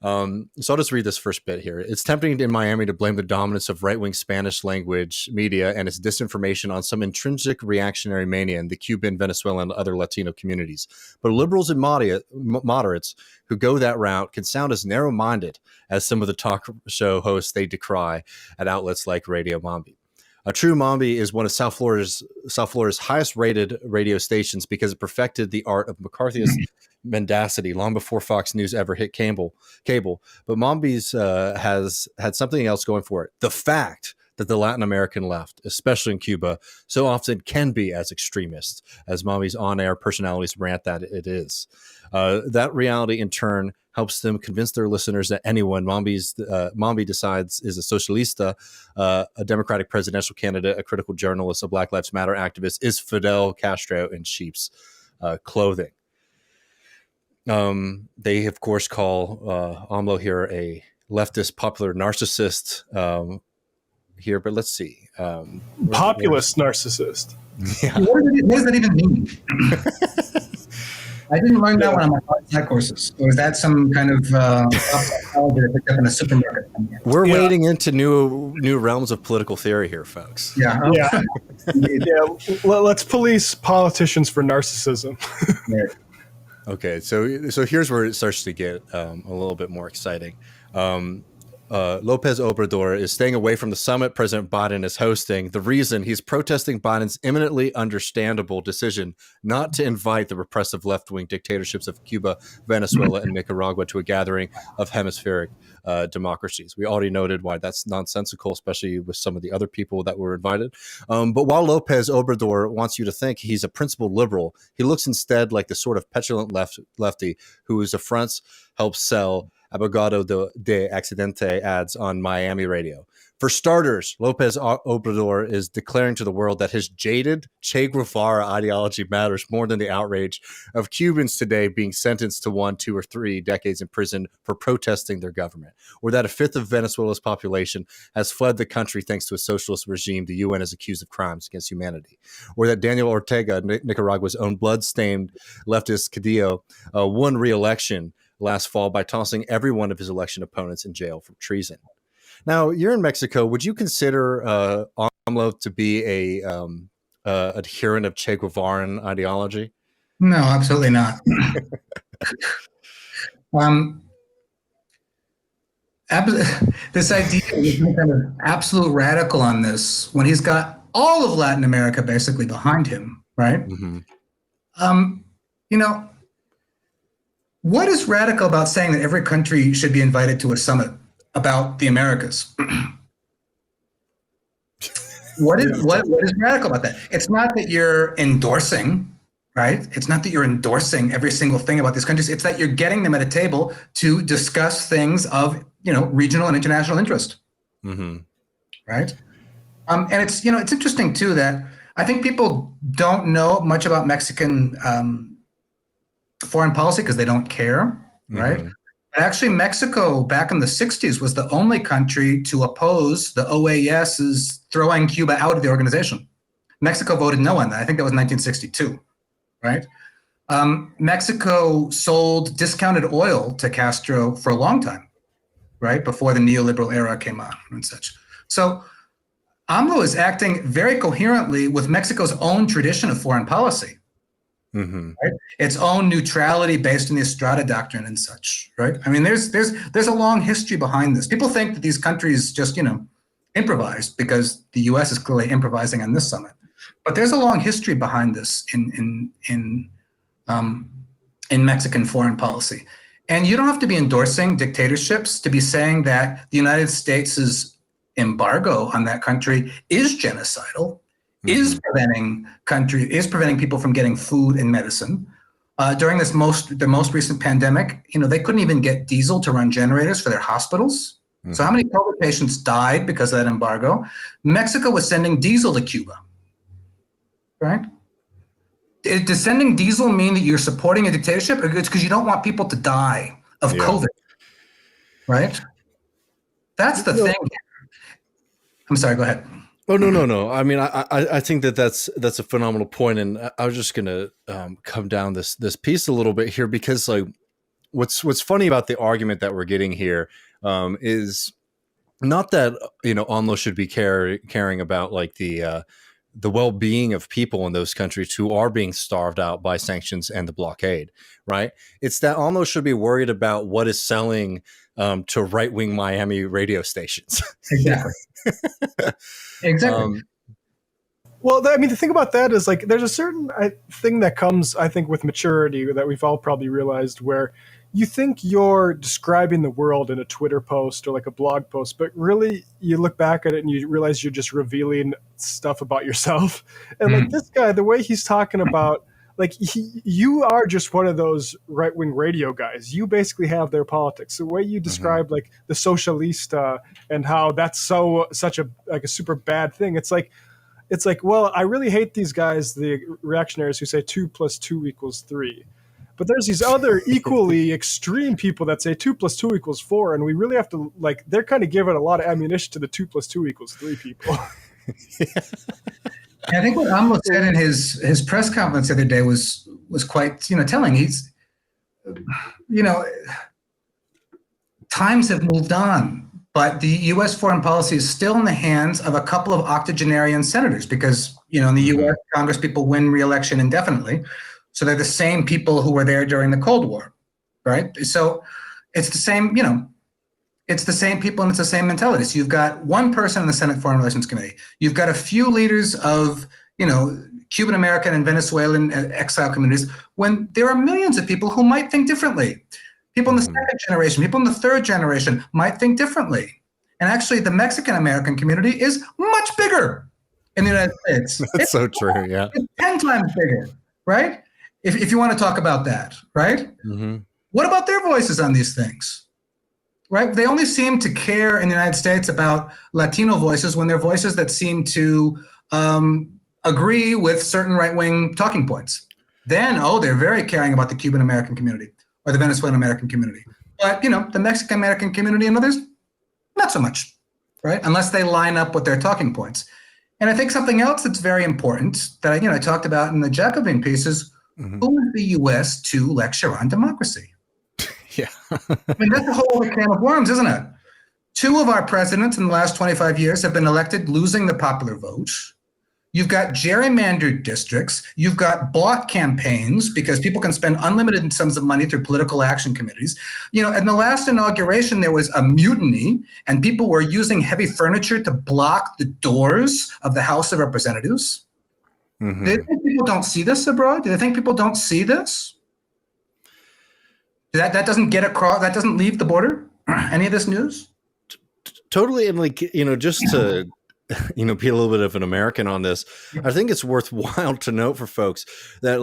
So I'll just read this first bit here. It's tempting in Miami to blame the dominance of right-wing Spanish language media and its disinformation on some intrinsic reactionary mania in the Cuban, Venezuelan, and other Latino communities. But liberals and moderates who go that route can sound as narrow-minded as some of the talk show hosts they decry at outlets like Radio Mambi. A True Mambi is one of South Florida's highest-rated radio stations because it perfected the art of McCarthyist mendacity long before Fox News ever hit cable. But Mambi's has had something else going for it. The fact that the Latin American left, especially in Cuba, so often can be as extremist as Mambi's on-air personalities rant that it is. That reality, in turn, helps them convince their listeners that anyone Mambi decides is a socialista, a Democratic presidential candidate, a critical journalist, a Black Lives Matter activist, is Fidel Castro in sheep's clothing. They, of course, call AMLO here a leftist popular narcissist here, but let's see. Populist narcissist. Yeah. What does that even mean? I didn't learn that one on my tech courses. Or is that some kind of psychology that picked up in a supermarket? We're wading into new realms of political theory here, folks. Yeah. Let's police politicians for narcissism. Okay, so here's where it starts to get a little bit more exciting. Lopez Obrador is staying away from the summit President Biden is hosting. The reason he's protesting Biden's eminently understandable decision not to invite the repressive left-wing dictatorships of Cuba, Venezuela, and Nicaragua to a gathering of hemispheric democracies. We already noted why that's nonsensical, especially with some of the other people that were invited. But while Lopez Obrador wants you to think he's a principled liberal, he looks instead like the sort of petulant lefty whose affronts help sell Abogado de Accidente ads on Miami radio. For starters, Lopez Obrador is declaring to the world that his jaded Che Guevara ideology matters more than the outrage of Cubans today being sentenced to 1, 2, or 3 decades in prison for protesting their government, or that a fifth of Venezuela's population has fled the country thanks to a socialist regime the UN has accused of crimes against humanity, or that Daniel Ortega, Nicaragua's own blood-stained leftist Cadillo, won re-election last fall by tossing every one of his election opponents in jail for treason. Now, you're in Mexico. Would you consider AMLO to be a adherent of Che Guevaran ideology? No, absolutely not. This idea of being kind of absolute radical on this, when he's got all of Latin America basically behind him, right? Mm-hmm. What is radical about saying that every country should be invited to a summit about the Americas? What is radical about that? It's not that you're endorsing, right? It's not that you're endorsing every single thing about these countries. It's that you're getting them at a table to discuss things of, regional and international interest, mm-hmm. Right? And it's interesting too that I think people don't know much about Mexican foreign policy because they don't care, right? Mm-hmm. But actually, Mexico back in the 60s was the only country to oppose the OAS's throwing Cuba out of the organization. Mexico voted no on that. I think that was 1962, right? Mexico sold discounted oil to Castro for a long time, right? Before the neoliberal era came on and such. So AMLO is acting very coherently with Mexico's own tradition of foreign policy. Mm-hmm. Right? Its own neutrality based on the Estrada doctrine and such, right? I mean, there's a long history behind this. People think that these countries just improvised because the U.S. is clearly improvising on this summit, but there's a long history behind this in Mexican foreign policy, and you don't have to be endorsing dictatorships to be saying that the United States' embargo on that country is genocidal. Mm-hmm. is preventing people from getting food and medicine. During the most recent pandemic, they couldn't even get diesel to run generators for their hospitals. Mm-hmm. So how many COVID patients died because of that embargo? Mexico was sending diesel to Cuba, right? Does sending diesel mean that you're supporting a dictatorship? Or it's because you don't want people to die of COVID, right? That's the thing. I'm sorry, go ahead. Oh, no. I mean, I think that's a phenomenal point, and I was just going to come down this piece a little bit here because, what's funny about the argument that we're getting here is not that AMLO should be caring about like the well-being of people in those countries who are being starved out by sanctions and the blockade, right? It's that AMLO should be worried about what is selling to right-wing Miami radio stations. Exactly. Exactly. Well, I mean, the thing about that is like there's a certain thing that comes, I think, with maturity that we've all probably realized where you think you're describing the world in a Twitter post or like a blog post, but really you look back at it and you realize you're just revealing stuff about yourself. And like this guy, the way he's talking about, like you are just one of those right-wing radio guys. You basically have their politics. The way you described like the socialista and how that's such a super bad thing. It's like, well, I really hate these guys, the reactionaries who say 2 + 2 = 3. But there's these other equally extreme people that say 2 + 2 = 4, and we really have to like. They're kind of giving a lot of ammunition to the 2 + 2 = 3 people. I think what AMLO said in his press conference the other day was quite telling. He's times have moved on, but the U.S. foreign policy is still in the hands of a couple of octogenarian senators because in the U.S. Congress people win re-election indefinitely. So they're the same people who were there during the Cold War, right? So it's the same, it's the same people and it's the same mentality. So you've got one person in the Senate Foreign Relations Committee. You've got a few leaders of, Cuban American and Venezuelan exile communities when there are millions of people who might think differently. People in the second generation, people in the third generation might think differently. And actually the Mexican American community is much bigger in the United States. That's so true, yeah. It's 10 times bigger, right? If you want to talk about that, right? What about their voices on these things, right? They only seem to care in the United States about Latino voices when they're voices that seem to agree with certain right-wing talking points. Then, they're very caring about the Cuban American community or the Venezuelan American community. But, the Mexican American community and others, not so much, right? Unless they line up with their talking points. And I think something else that's very important that I talked about in the Jacobin piece is who is the U.S. to lecture on democracy? Yeah. I mean, that's a whole other can of worms, isn't it? 2 of our presidents in the last 25 years have been elected losing the popular vote. You've got gerrymandered districts. You've got bought campaigns because people can spend unlimited sums of money through political action committees. In the last inauguration, there was a mutiny and people were using heavy furniture to block the doors of the House of Representatives. Do they think people don't see this abroad? Do they think people don't see this? That doesn't get across, that doesn't leave the border? Any of this news? Totally. And just to, be a little bit of an American on this, I think it's worthwhile to note for folks that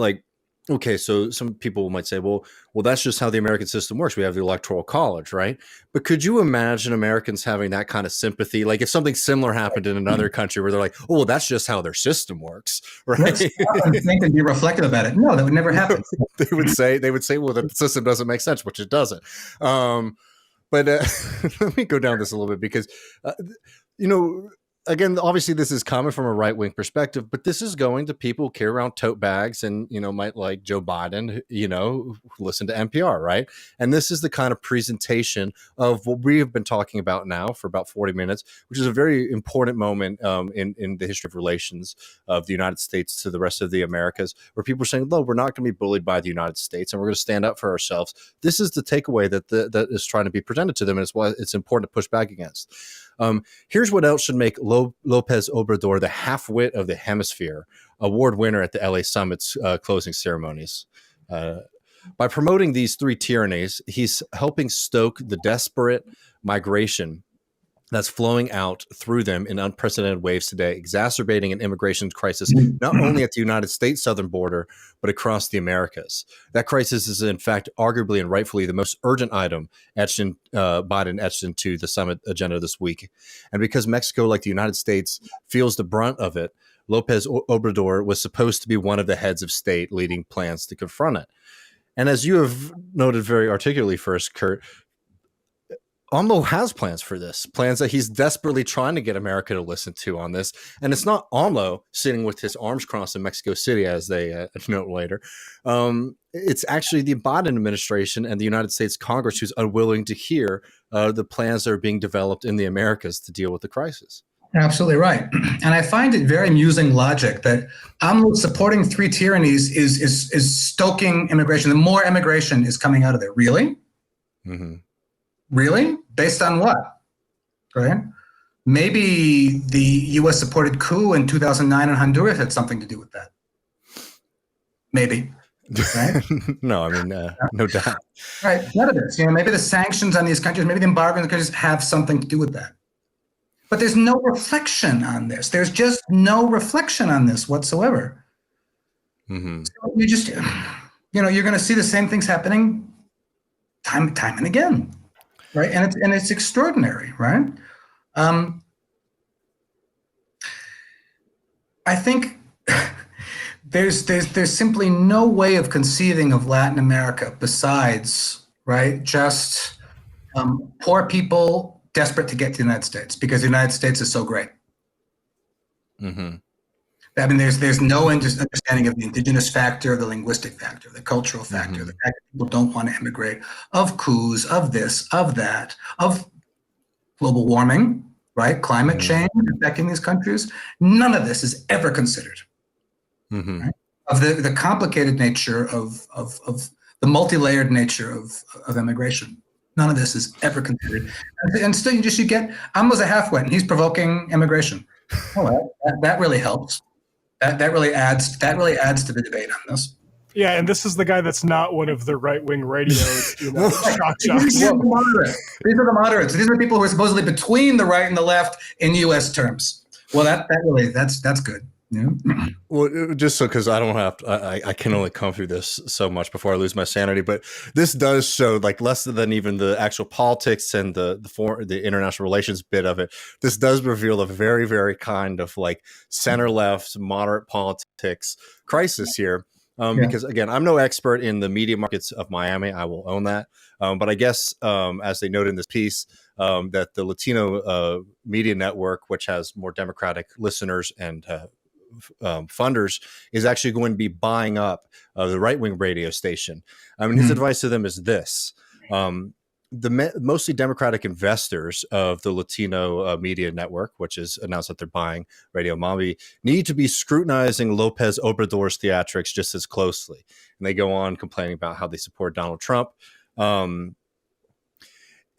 okay, so some people might say, well, that's just how the American system works. We have the Electoral College, right? But could you imagine Americans having that kind of sympathy? Like if something similar happened in another country where they're like, oh, well, that's just how their system works, right? Let's stop and think and be reflective about it. No, that would never happen. they would say, well, the system doesn't make sense, which it doesn't. But let me go down this a little bit because, again, obviously this is coming from a right-wing perspective, but this is going to people who carry around tote bags and, might like Joe Biden, who listen to NPR, right? And this is the kind of presentation of what we have been talking about now for about 40 minutes, which is a very important moment in the history of relations of the United States to the rest of the Americas, where people are saying, no, we're not going to be bullied by the United States and we're going to stand up for ourselves. This is the takeaway that is trying to be presented to them, and it's why it's important to push back against. Here's what else should make Lopez Obrador the half-wit of the hemisphere, award winner at the LA Summit's closing ceremonies. By promoting these 3 tyrannies, he's helping stoke the desperate migration that's flowing out through them in unprecedented waves today, exacerbating an immigration crisis not only at the United States southern border, but across the Americas. That crisis is, in fact, arguably and rightfully the most urgent item Biden etched into the summit agenda this week. And because Mexico, like the United States, feels the brunt of it, Lopez Obrador was supposed to be one of the heads of state leading plans to confront it. And as you have noted very articulately first, Kurt, AMLO has plans for this, plans that he's desperately trying to get America to listen to on this. And it's not AMLO sitting with his arms crossed in Mexico City, as they note later. It's actually the Biden administration and the United States Congress who's unwilling to hear the plans that are being developed in the Americas to deal with the crisis. Absolutely right. And I find it very amusing logic that AMLO supporting three tyrannies is stoking immigration. The more immigration is coming out of there. Really? Mm-hmm. Really? Based on what? Right? Maybe the U.S. supported coup in 2009 in Honduras had something to do with that. Maybe. Right? No, I mean, no doubt. Right. None of this. Maybe the sanctions on these countries, maybe the embargo on the countries have something to do with that. But there's no reflection on this. There's just no reflection on this whatsoever. Mm-hmm. So you just, you're going to see the same things happening time and again. Right, and it's extraordinary, right? I think there's simply no way of conceiving of Latin America besides, right, just poor people desperate to get to the United States because the United States is so great. Mm-hmm. I mean, there's no understanding of the indigenous factor, the linguistic factor, the cultural factor, the fact that people don't want to immigrate, of coups, of this, of that, of global warming, right? Climate change affecting these countries. None of this is ever considered. Mm-hmm. Right? Of the complicated nature of the multi-layered nature of immigration. None of this is ever considered. And still you get, AMLO's a half-wit and he's provoking immigration. Oh, well, that really helps. That really adds to the debate on this. Yeah, and this is the guy that's not one of the right-wing radio, shock jocks. These are the moderates. These are the people who are supposedly between the right and the left in U.S. terms. Well, that's good. Yeah. Well, just so because I don't have to, I can only come through this so much before I lose my sanity. But this does show, like, less than even the actual politics and the international relations bit of it. This does reveal a very, very kind of like center left, moderate politics crisis here. Because again, I'm no expert in the media markets of Miami. I will own that. But I guess as they note in this piece, that the Latino media network, which has more Democratic listeners and funders, is actually going to be buying up the right-wing radio station. I mean, his advice to them is this. The mostly Democratic investors of the Latino media network, which has announced that they're buying Radio Mambi, need to be scrutinizing Lopez Obrador's theatrics just as closely. And they go on complaining about how they support Donald Trump.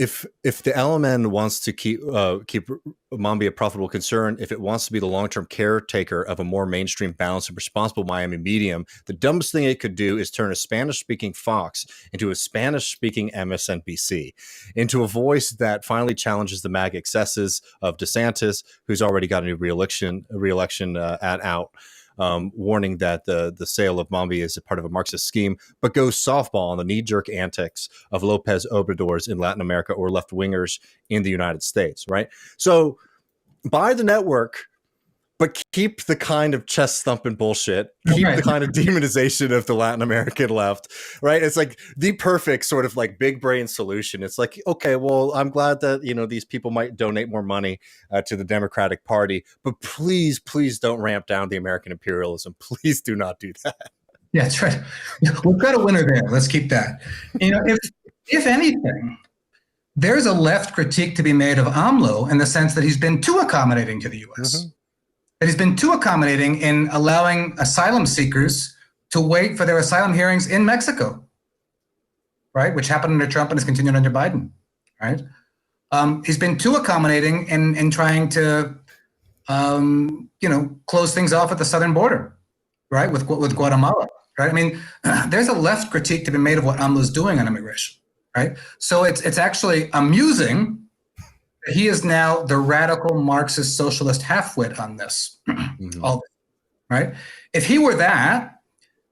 If the LMN wants to keep Mambi a profitable concern, if it wants to be the long-term caretaker of a more mainstream, balanced, and responsible Miami medium, the dumbest thing it could do is turn a Spanish-speaking Fox into a Spanish-speaking MSNBC, into a voice that finally challenges the MAGA excesses of DeSantis, who's already got a new re-election ad out. Warning that the sale of Mambi is a part of a Marxist scheme, but goes softball on the knee-jerk antics of Lopez Obradors in Latin America or left-wingers in the United States, right? So buy the network, but keep the kind of chest-thumping bullshit, keep the kind of demonization of the Latin American left, right? It's like the perfect sort of like big brain solution. It's like, okay, well, I'm glad that, these people might donate more money to the Democratic Party, but please don't ramp down the American imperialism. Please do not do that. Yeah, that's right. We've got a winner there. Let's keep that. If anything, there's a left critique to be made of AMLO in the sense that he's been too accommodating to the U.S. Mm-hmm. That he's been too accommodating in allowing asylum seekers to wait for their asylum hearings in Mexico, right? Which happened under Trump and has continued under Biden, right? He's been too accommodating in trying to, close things off at the southern border, right? With Guatemala, right? I mean, there's a left critique to be made of what AMLO's doing on immigration, right? So it's actually amusing. He is now the radical Marxist socialist half-wit on this, all right? If he were that,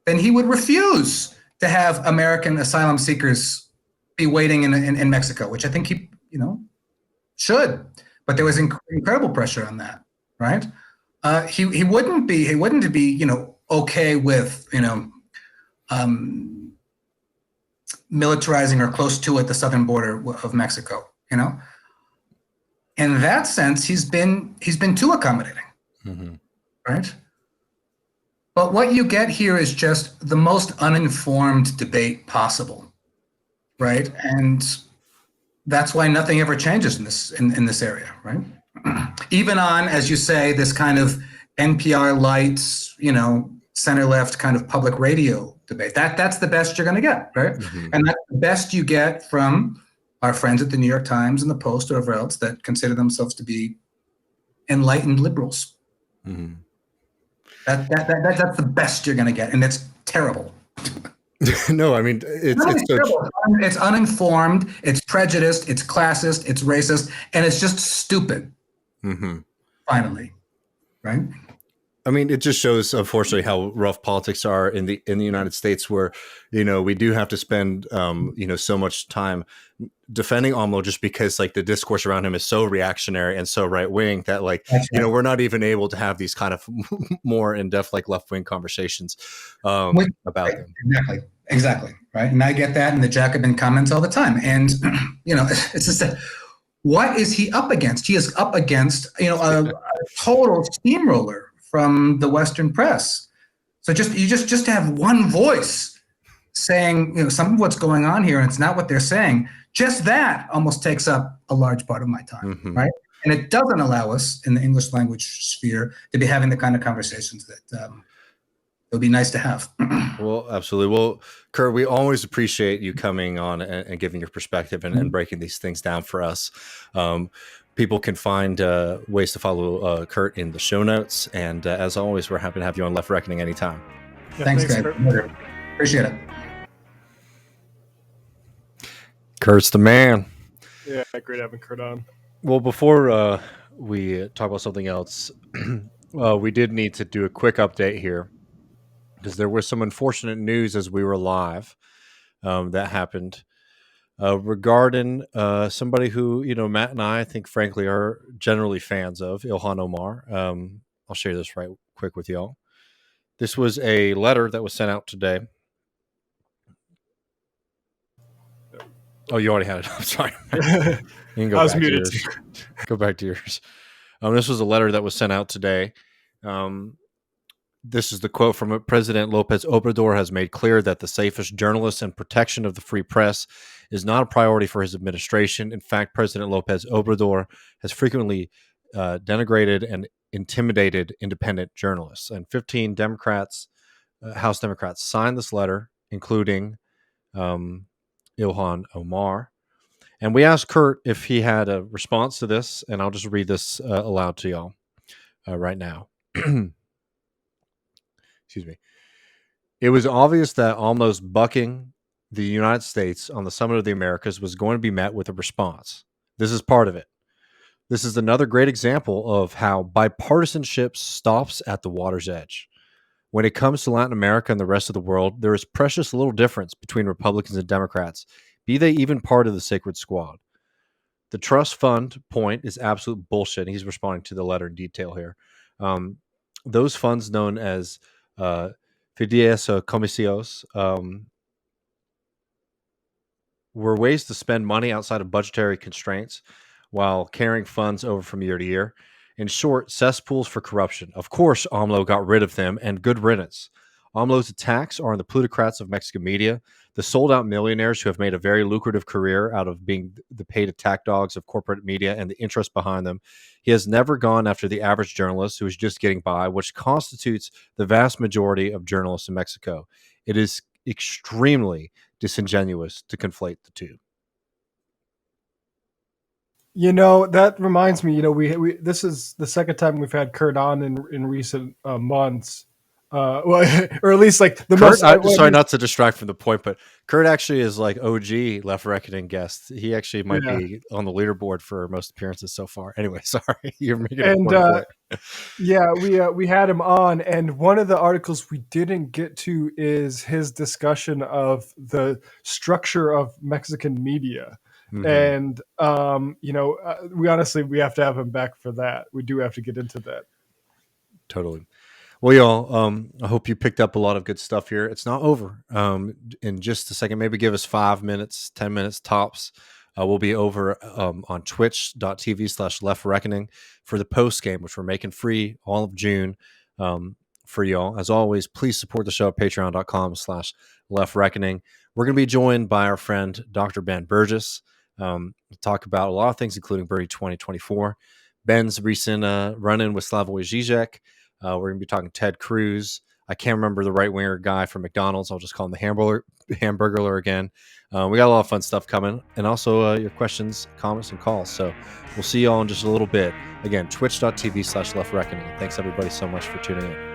then he would refuse to have American asylum seekers be waiting in Mexico, which I think he, should. But there was incredible pressure on that, right? He wouldn't be, okay with, militarizing or close to it the southern border of Mexico. you know. In that sense, he's been too accommodating, right? But what you get here is just the most uninformed debate possible, right? And that's why nothing ever changes in this area, right? Even on, as you say, this kind of NPR light, center left kind of public radio debate. That's the best you're going to get, right? And that's the best you get from our friends at the New York Times and the Post or whoever else that consider themselves to be enlightened liberals. That's the best you're going to get, and it's terrible. No, I mean it's terrible. It's uninformed, it's prejudiced, it's classist, it's racist, and it's just stupid. Finally, right? I mean, it just shows, unfortunately, how rough politics are in the United States, where we do have to spend so much time defending AMLO just because like the discourse around him is so reactionary and so right wing that we're not even able to have these kind of more in depth like left wing conversations about them. Exactly, right. And I get that in the Jacobin comments all the time, and it's just that. What is he up against? He is up against a total steamroller from the Western press. So just to have one voice saying some of what's going on here, and it's not what they're saying. Just that almost takes up a large part of my time, right? And it doesn't allow us in the English language sphere to be having the kind of conversations that it would be nice to have. Well, absolutely. Well, Kurt, we always appreciate you coming on and giving your perspective and breaking these things down for us. People can find ways to follow Kurt in the show notes. And as always, we're happy to have you on Left Reckoning anytime. Yeah, thanks, guys. Appreciate it. Kurt's the man. Yeah, great having Kurt on. Well, before we talk about something else, we did need to do a quick update here, because there was some unfortunate news as we were live that happened regarding somebody who, Matt and I think, frankly, are generally fans of, Ilhan Omar. I'll share this right quick with y'all. This was a letter that was sent out today. Oh, you already had it. I'm sorry. You can go I was back muted. to yours. Go back to yours. This was a letter that was sent out today. This is the quote from it. President Lopez Obrador has made clear that the safest journalists and protection of the free press is not a priority for his administration. In fact, President Lopez Obrador has frequently denigrated and intimidated independent journalists. And 15 Democrats, House Democrats, signed this letter, including Ilhan Omar. And we asked Kurt if he had a response to this, and I'll just read this aloud to y'all right now. Excuse me. It was obvious that almost bucking the United States on the Summit of the Americas was going to be met with a response. This is part of it. This is another great example of how bipartisanship stops at the water's edge. When it comes to Latin America and the rest of the world, there is precious little difference between Republicans and Democrats, be they even part of the sacred squad. The trust fund point is absolute bullshit. And he's responding to the letter in detail here. Those funds known as fideicomisos were ways to spend money outside of budgetary constraints while carrying funds over from year to year. In short, cesspools for corruption. Of course, AMLO got rid of them, and good riddance. AMLO's attacks are on the plutocrats of Mexican media, the sold-out millionaires who have made a very lucrative career out of being the paid attack dogs of corporate media and the interest behind them. He has never gone after the average journalist who is just getting by, which constitutes the vast majority of journalists in Mexico. It is extremely disingenuous to conflate the two. That reminds me, we this is the second time we've had Kurt on in recent months. Or at least like the Kurt, most. Sorry, not to distract from the point, but Kurt actually is like OG Left Reckoning guest. He actually might be on the leaderboard for most appearances so far. Anyway, sorry, you're making a point. Yeah, we had him on, and one of the articles we didn't get to is his discussion of the structure of Mexican media. And we have to have him back for that. We do have to get into that. Totally. Well, y'all, I hope you picked up a lot of good stuff here. It's not over. In just a second, maybe give us 5 minutes, 10 minutes tops. We'll be over on twitch.tv/Left Reckoning for the post game, which we're making free all of June for y'all. As always, please support the show at patreon.com/Left Reckoning. We're going to be joined by our friend Dr. Ben Burgess. We'll talk about a lot of things, including Bernie 2024. Ben's recent run-in with Slavoj Žižek. We're going to be talking Ted Cruz. I can't remember the right-winger guy from McDonald's. I'll just call him the Hamburglar again. We got a lot of fun stuff coming. And also your questions, comments, and calls. So we'll see you all in just a little bit. Again, twitch.tv/Left Reckoning. Thanks, everybody, so much for tuning in.